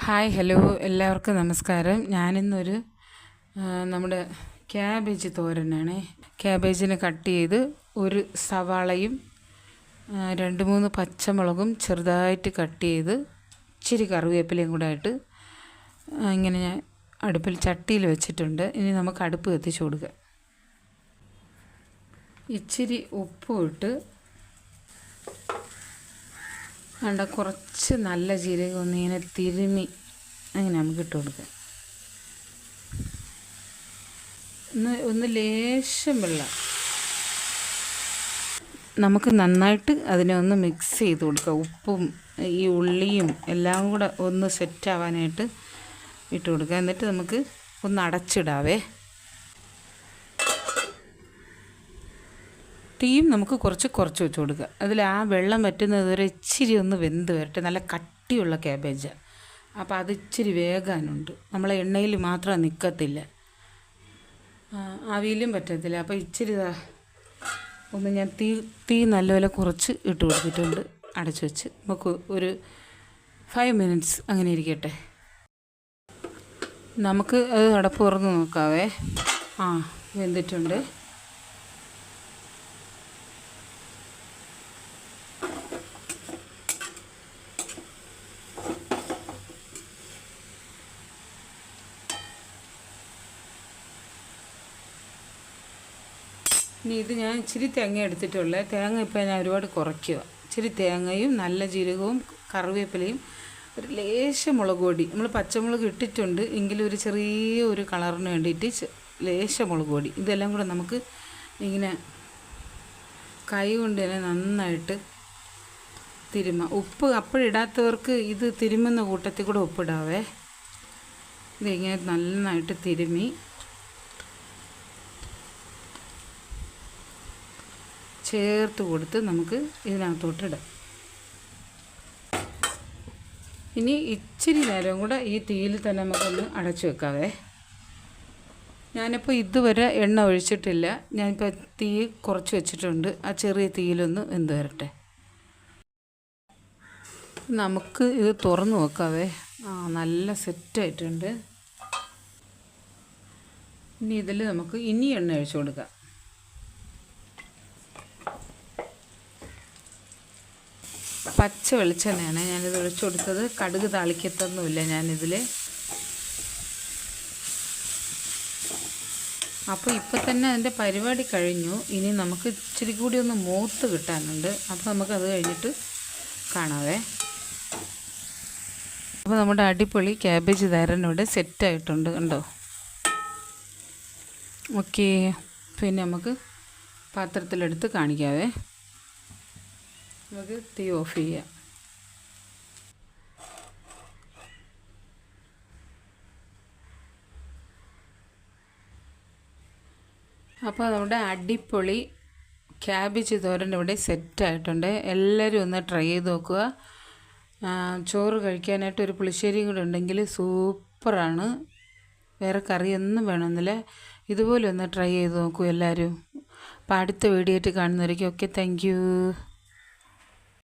Hi hello എല്ലാവർക്കും നമസ്കാരം. ഞാനിന്നൊരു നമ്മുടെ ക്യാബേജ് തോരനാണ്. ക്യാബേജിനെ കട്ട് ചെയ്ത് ഒരു സവാളയും 2-3 പച്ചമുളകും ചെറുതായിട്ട് കട്ട് ചെയ്ത് ഇച്ചിരി കറിവേപ്പിലയും കൂടെ ആയിട്ട് ഇങ്ങനെ ഞാൻ അടുപ്പിൽ ചട്ടിയിൽ വെച്ചിട്ടുണ്ട്. ഇനി നമുക്ക് അടുപ്പ് കത്തിച്ച് കൊടുക്കുക. ഇച്ചിരി ഉപ്പും ഇട്ട് വേണ്ട കുറച്ച് നല്ല ജീരകം ഒന്നിങ്ങനെ തിരുമ്മി അങ്ങനെ നമുക്ക് ഇട്ട് കൊടുക്കാം. ഒന്ന് ലേശം വെള്ളം നമുക്ക് നന്നായിട്ട് അതിനെ ഒന്ന് മിക്സ് ചെയ്ത് കൊടുക്കുക. ഉപ്പും ഈ ഉള്ളിയും എല്ലാം കൂടെ ഒന്ന് സെറ്റാവാനായിട്ട് ഇട്ട് കൊടുക്കുക. എന്നിട്ട് നമുക്ക് ഒന്ന് അടച്ചിടാവേ. തീയും നമുക്ക് കുറച്ച് വെച്ച് കൊടുക്കുക. അതിൽ ആ വെള്ളം വറ്റുന്നത് വരെ ഇച്ചിരി ഒന്ന് വെന്ത് വരട്ടെ. നല്ല കട്ടിയുള്ള ക്യാബേജാണ്, അപ്പോൾ അത് ഇച്ചിരി വേകാനുണ്ട്. നമ്മളെ എണ്ണയിൽ മാത്രം നിൽക്കത്തില്ല, ആവിയിലും പറ്റത്തില്ല. അപ്പോൾ ഇച്ചിരി ഒന്ന് ഞാൻ തീ നല്ലപോലെ കുറച്ച് ഇട്ട് കൊടുത്തിട്ടുണ്ട്. അടച്ചു വെച്ച് നമുക്ക് ഒരു 5 മിനിറ്റ്സ് അങ്ങനെ ഇരിക്കട്ടെ. നമുക്ക് അത് അടപ്പ് തുറന്ന് നോക്കാവേ. വെന്തിട്ടുണ്ട്. ഇനി ഇത് ഞാൻ ഇച്ചിരി തേങ്ങ എടുത്തിട്ടുള്ളത്. തേങ്ങ ഇപ്പോൾ ഞാൻ ഒരുപാട് കുറയ്ക്കുക. ഇച്ചിരി തേങ്ങയും നല്ല ജീരകവും കറിവേപ്പിലയും ഒരു ലേശം മുളക് പൊടി. നമ്മൾ പച്ചമുളക് ഇട്ടിട്ടുണ്ട്, എങ്കിലും ഒരു ചെറിയ ഒരു കളറിന് വേണ്ടിയിട്ട് ലേശം മുളക് പൊടി. ഇതെല്ലാം കൂടെ നമുക്ക് ഇങ്ങനെ കൈ കൊണ്ട് തന്നെ നന്നായിട്ട് തിരുമ്മ. ഉപ്പ് അപ്പോഴിടാത്തവർക്ക് ഇത് തിരുമുന്ന കൂട്ടത്തിൽ കൂടെ ഉപ്പിടാവേ. ഇതിങ്ങനെ നന്നായിട്ട് തിരുമ്മി ചേർത്ത് കൊടുത്ത് നമുക്ക് ഇതിനകത്തോട്ടിടാം. ഇനി ഇച്ചിരി നേരം കൂടെ ഈ തീയിൽ തന്നെ നമുക്കൊന്ന് അടച്ചു വെക്കാവേ. ഞാനിപ്പോൾ ഇതുവരെ എണ്ണ ഒഴിച്ചിട്ടില്ല. ഞാനിപ്പോൾ തീ കുറച്ച് വെച്ചിട്ടുണ്ട്. ആ ചെറിയ തീയിലൊന്ന് വെന്ത് വരട്ടെ. നമുക്ക് ഇത് തുറന്ന് നോക്കാവേ. നല്ല സെറ്റായിട്ടുണ്ട്. ഇനി ഇതിൽ നമുക്ക് ഇനി എണ്ണ ഒഴിച്ചു കൊടുക്കാം. പച്ച വെളിച്ചെണ്ണയാണ് ഞാനിത് ഒഴിച്ചു കൊടുത്തത്. കടുക് താളിക്കത്തൊന്നുമില്ല ഞാനിതിൽ. അപ്പോൾ ഇപ്പം തന്നെ അതിൻ്റെ പരിപാടി കഴിഞ്ഞു. ഇനി നമുക്ക് ഇച്ചിരി കൂടി ഒന്ന് മൂത്ത് കിട്ടാനുണ്ട്. അപ്പോൾ നമുക്കത് കഴിഞ്ഞിട്ട് കാണാവേ. അപ്പോൾ നമ്മുടെ അടിപൊളി ക്യാബേജ് തോരനോടെ സെറ്റായിട്ടുണ്ട്, കണ്ടോ. ഓക്കെ, പിന്നെ നമുക്ക് പാത്രത്തിലെടുത്ത് കാണിക്കാവേ. നമുക്ക് തീ ഓഫ് ചെയ്യാം. അപ്പോൾ നമ്മുടെ അടിപൊളി ക്യാബേജ് തോരൻ ഇവിടെ സെറ്റായിട്ടുണ്ട്. എല്ലാവരും ഒന്ന് ട്രൈ ചെയ്ത് നോക്കുക. ചോറ് കഴിക്കാനായിട്ട് ഒരു പുളിശ്ശേരി കൂടെ ഉണ്ടെങ്കിൽ സൂപ്പറാണ്. വേറെ കറിയൊന്നും വേണമെന്നില്ല. ഇതുപോലെ ഒന്ന് ട്രൈ ചെയ്ത് നോക്കൂ എല്ലാവരും. അപ്പോൾ അടുത്ത വീഡിയോ ആയിട്ട് കാണുന്നവരേക്കും ഓക്കെ, താങ്ക് യു.